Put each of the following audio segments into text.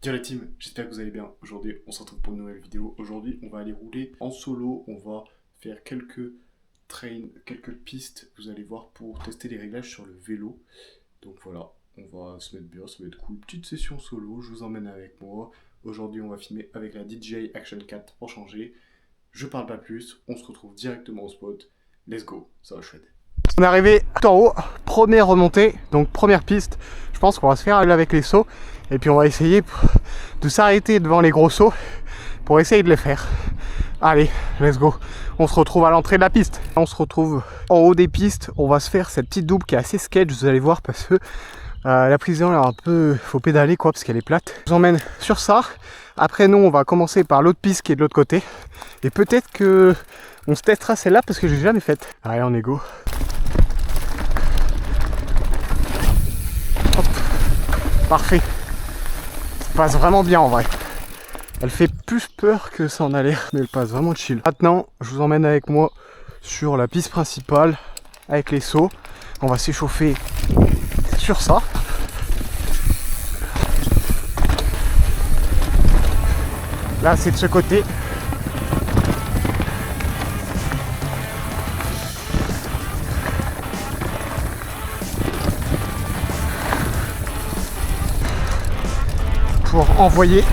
Yo la team, j'espère que vous allez bien. Aujourd'hui, on se retrouve pour une nouvelle vidéo. Aujourd'hui, on va aller rouler en solo. On va faire quelques quelques pistes, vous allez voir, pour tester les réglages sur le vélo. Donc voilà, on va se mettre bien, ça va être cool. Petite session solo, je vous emmène avec moi. Aujourd'hui, on va filmer avec la DJI Action 4 pour changer. Je parle pas plus, on se retrouve directement au spot. Let's go, ça va chouette. On est arrivé tout en haut, première remontée, donc première piste. Je pense qu'on va se faire avec les sauts. Et puis on va essayer de s'arrêter devant les gros sauts pour essayer de les faire. Allez, let's go. On se retrouve à l'entrée de la piste. On se retrouve en haut des pistes. On va se faire cette petite double qui est assez sketch, vous allez voir, parce que la prise est un peu... faut pédaler quoi, parce qu'elle est plate. Je vous emmène sur ça. Après nous, on va commencer par l'autre piste qui est de l'autre côté. Et peut-être que on se testera celle-là parce que j'ai jamais faite. Allez, on est go. Hop. Parfait. Passe vraiment bien en vrai. Elle fait plus peur que ça en a l'air, mais elle passe vraiment chill. Maintenant, je vous emmène avec moi sur la piste principale avec les sauts. On va s'échauffer sur ça. Là, c'est de ce côté. Pour envoyer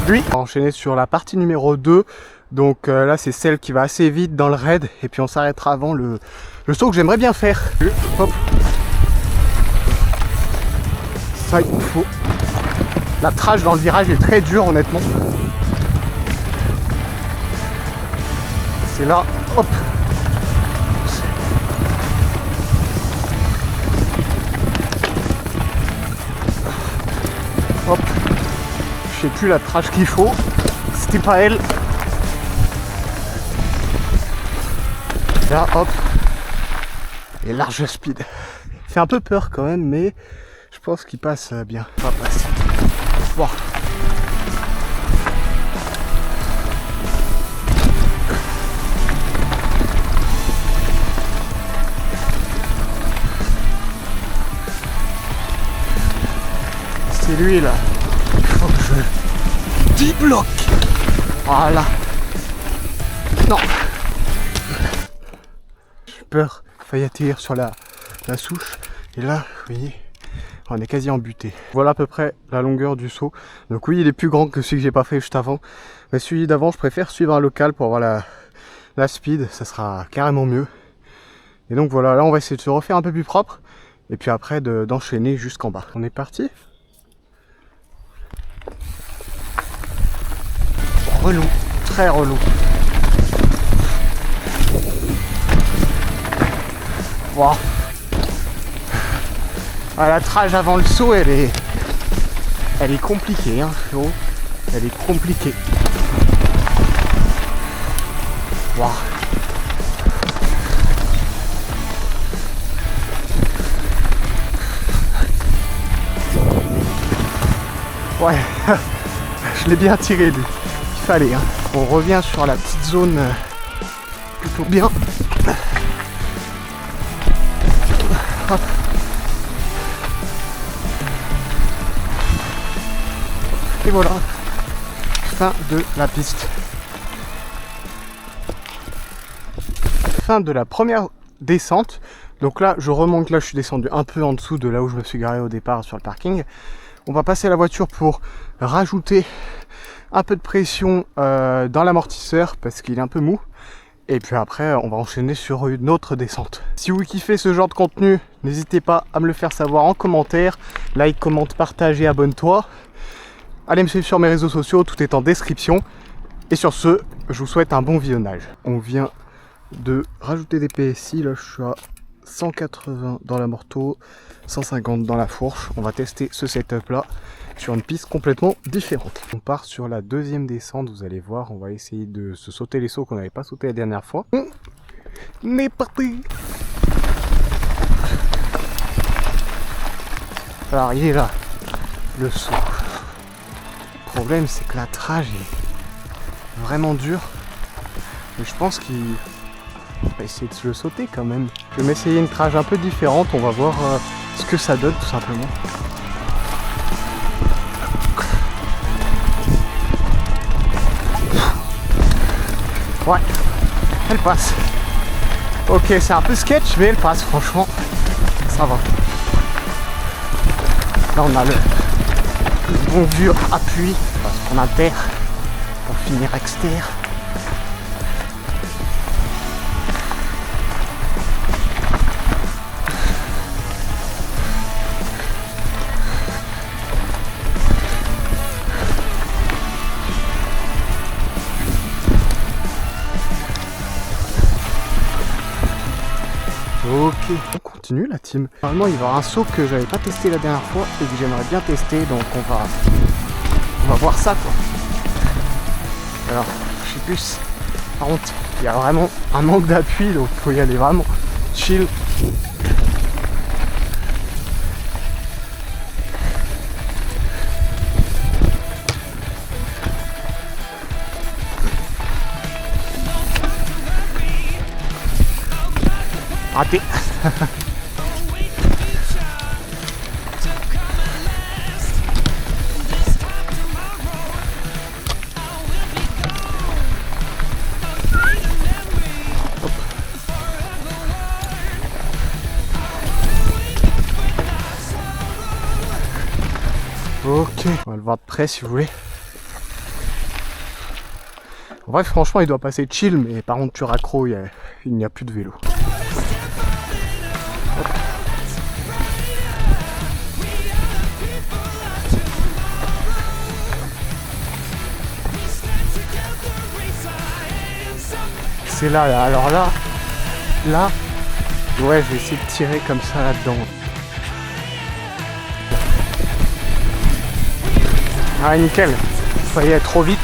lui. On va enchaîner sur la partie numéro 2. Donc là c'est celle qui va assez vite dans le raid. Et puis on s'arrêtera avant le saut que j'aimerais bien faire. Hop. Ça il faut. La trage dans le virage est très dure honnêtement. C'est là. Hop. Hop. Je sais plus la trage qu'il faut. C'était pas elle. Là, hop. Et large speed. Il fait un peu peur quand même, mais je pense qu'il passe bien. Ça passe. Bon. C'est lui là. Il faut que je débloque. Voilà. Non. J'ai peur. Failli atterrir sur la souche. Et là, vous voyez, on est quasi embuté. Voilà à peu près la longueur du saut. Donc oui, il est plus grand que celui que j'ai pas fait juste avant. Mais celui d'avant, je préfère suivre un local pour avoir la speed. Ça sera carrément mieux. Et donc voilà, là on va essayer de se refaire un peu plus propre. Et puis après d'enchaîner jusqu'en bas. On est parti. Relou, très relou. Wow. Ah, la trage avant le saut, elle est compliquée, hein, frérot. Elle est compliquée. Wow. Ouais, je l'ai bien tiré lui. Allez, hein. On revient sur la petite zone plutôt bien. Hop. Et voilà, fin de la piste. Fin de la première descente. Donc là, je remonte, là je suis descendu un peu en dessous de là où je me suis garé au départ sur le parking. On va passer la voiture pour rajouter un peu de pression dans l'amortisseur parce qu'il est un peu mou. Et puis après, on va enchaîner sur une autre descente. Si vous kiffez ce genre de contenu, n'hésitez pas à me le faire savoir en commentaire. Like, commente, partage et abonne-toi. Allez me suivre sur mes réseaux sociaux, tout est en description. Et sur ce, je vous souhaite un bon visionnage. On vient de rajouter des PSI, là je suis à 180 dans la morteau, 150 dans la fourche. On va tester ce setup là sur une piste complètement différente. On part sur la deuxième descente, vous allez voir, on va essayer de se sauter les sauts qu'on n'avait pas sauté la dernière fois. On est parti. Alors il est là, le saut. Le problème c'est que la trage est vraiment dure. Mais je pense qu'il va essayer de se le sauter quand même. Je vais m'essayer une trage un peu différente, on va voir ce que ça donne tout simplement. Ouais, elle passe. Ok, c'est un peu sketch, mais elle passe, franchement. Ça va. Là, on a le bon vieux appui. On va se prendre un terre pour finir externe. Ok, on continue la team. Normalement il va y avoir un saut que j'avais pas testé la dernière fois et que j'aimerais bien tester, donc on va voir ça quoi. Alors, je sais plus. Par contre, il y a vraiment un manque d'appui, donc il faut y aller vraiment chill. Raté. Ok, on va le voir de près si vous voulez. En vrai, franchement, il doit passer chill, mais par contre, tu raccro, il n'y a plus de vélo. Hop. C'est là, alors là, ouais, je vais essayer de tirer comme ça là-dedans. Ah, nickel, faut y aller trop vite.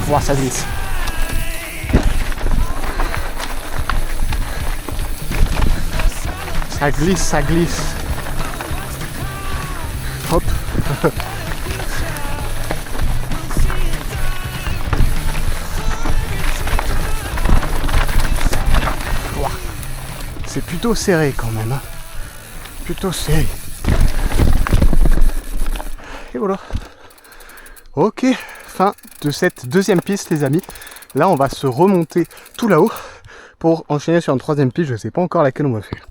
Voir ça glisse. Ça glisse, ça glisse. Hop. C'est plutôt serré quand même. Hein. Plutôt serré. Et voilà. Ok, fin de cette deuxième piste les amis. Là on va se remonter tout là-haut pour enchaîner sur une troisième piste. Je sais pas encore laquelle on va faire.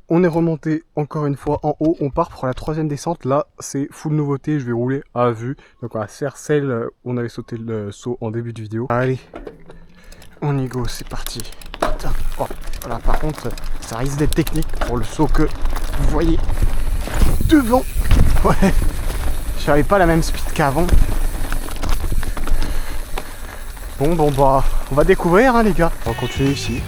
On est remonté encore une fois en haut. On part pour la troisième descente. Là c'est full nouveauté. Je vais rouler à vue. Donc on va faire celle où on avait sauté le saut en début de vidéo. Allez, on y go, c'est parti. Putain. Oh, voilà, par contre ça risque d'être technique pour le saut que vous voyez devant. Ouais. J'avais pas la même speed qu'avant. Bon bah on va découvrir hein, les gars. On va continuer ici.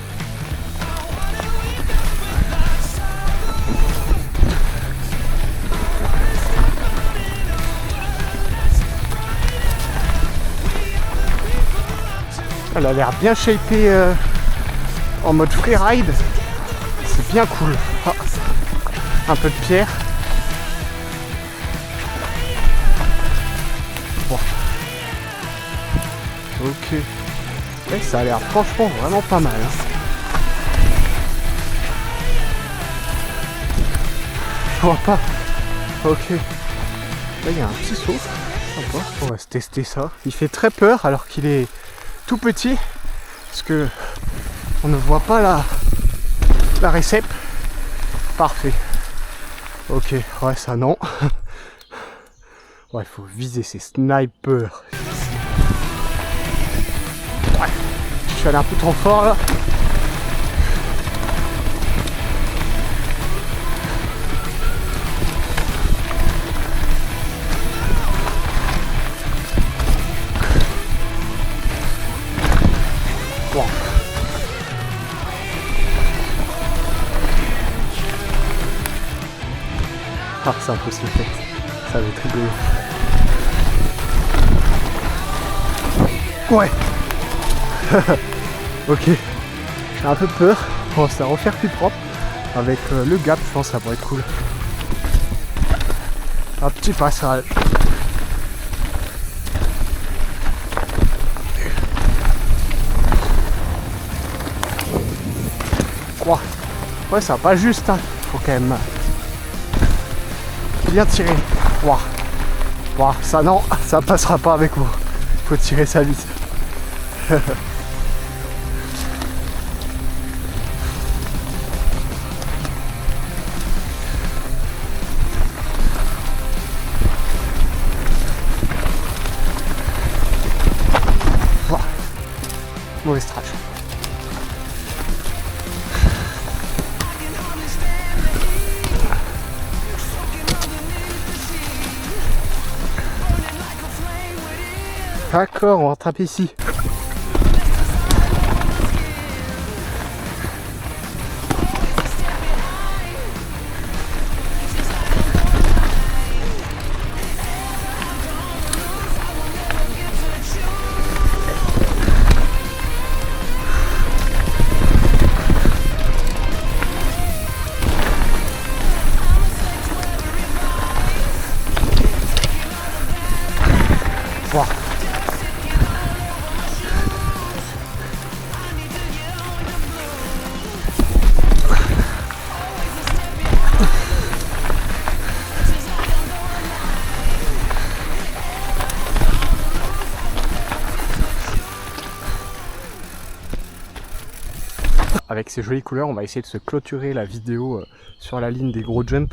Elle a l'air bien shapée en mode freeride. C'est bien cool. Ah, un peu de pierre. Bon. Ok. Ouais, ça a l'air franchement vraiment pas mal. Hein. Je vois pas. Ok. Là il y a un petit saut. Sympa. On va se tester ça. Il fait très peur alors qu'il est tout petit. Parce que on ne voit pas la récep. Parfait. Ok. Ouais ça non. Ouais, il faut viser ces snipers. Ouais, je suis allé un peu trop fort là. Bon. Ah, c'est impossible. Ça va être rigolo. Ouais. Ok. J'ai un peu peur. On va se refaire plus propre. Avec le gap, je pense que ça pourrait être cool. Un petit passage. Quoi. Ouais, ça va pas juste. Hein. Faut quand même bien tiré. Waouh. Waouh, ça non, ça passera pas avec moi. Faut tirer ça vite. Waouh. Mauvais stretch. D'accord, on rattrape ici. Wow. Avec ces jolies couleurs, on va essayer de se clôturer la vidéo sur la ligne des gros jumps.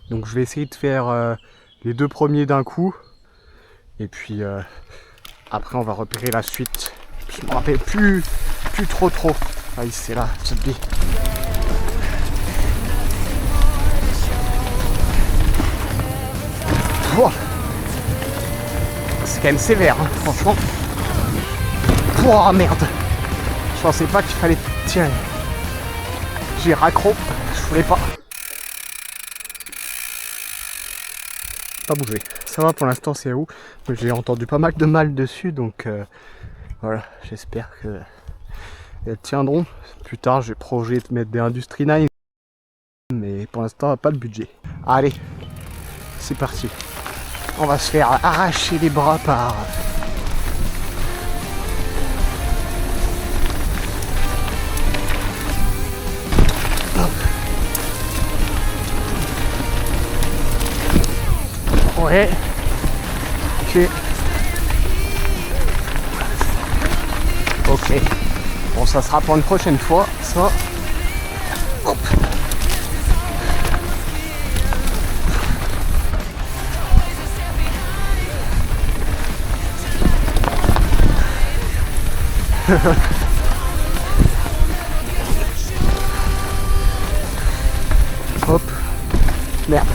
Donc je vais essayer de faire les 2 premiers d'un coup. Et puis après on va repérer la suite. Je me rappelle plus trop. Ah oui, c'est là, cette bille. Wow. C'est quand même sévère, hein, franchement. Oh merde. Je pensais pas qu'il fallait tirer. J'ai raccro, je voulais pas. Pas bouger. Ça va pour l'instant, c'est où? J'ai entendu pas mal de mal dessus, donc voilà, j'espère que elles tiendront. Plus tard, j'ai projet de mettre des Industry 9, mais pour l'instant, pas le budget. Allez, c'est parti. On va se faire arracher les bras par... Ouais. Ok. Ok. Bon, ça sera pour une prochaine fois, ça. Hop. Hop. Merde.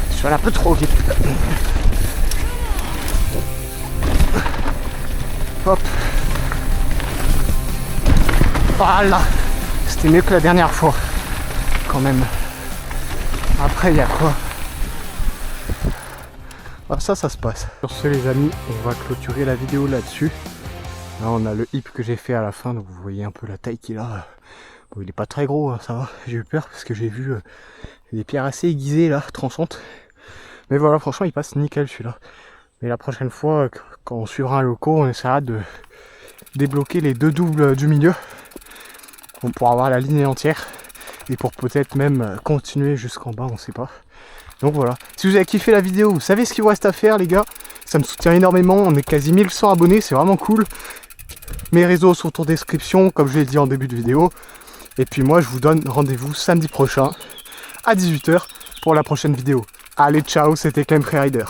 Je suis allé un peu trop vite. Hop. Voilà. C'était mieux que la dernière fois. Quand même. Après, il y a quoi? Ah, ça se passe. Sur ce, les amis, on va clôturer la vidéo là-dessus. Là, on a le hip que j'ai fait à la fin. Donc, vous voyez un peu la taille qu'il a. Bon, il est pas très gros, hein, ça va. J'ai eu peur parce que j'ai vu des pierres assez aiguisées, là, tranchantes. Mais voilà, franchement, il passe nickel celui-là. Mais la prochaine fois, quand on suivra un loco, on essaiera de débloquer les 2 doubles du milieu. Pour avoir la ligne entière. Et pour peut-être même continuer jusqu'en bas, on sait pas. Donc voilà. Si vous avez kiffé la vidéo, vous savez ce qu'il vous reste à faire, les gars. Ça me soutient énormément. On est quasi 1100 abonnés, c'est vraiment cool. Mes réseaux sont en description, comme je l'ai dit en début de vidéo. Et puis moi, je vous donne rendez-vous samedi prochain à 18 h pour la prochaine vidéo. Allez, ciao, c'était Clem Freerider.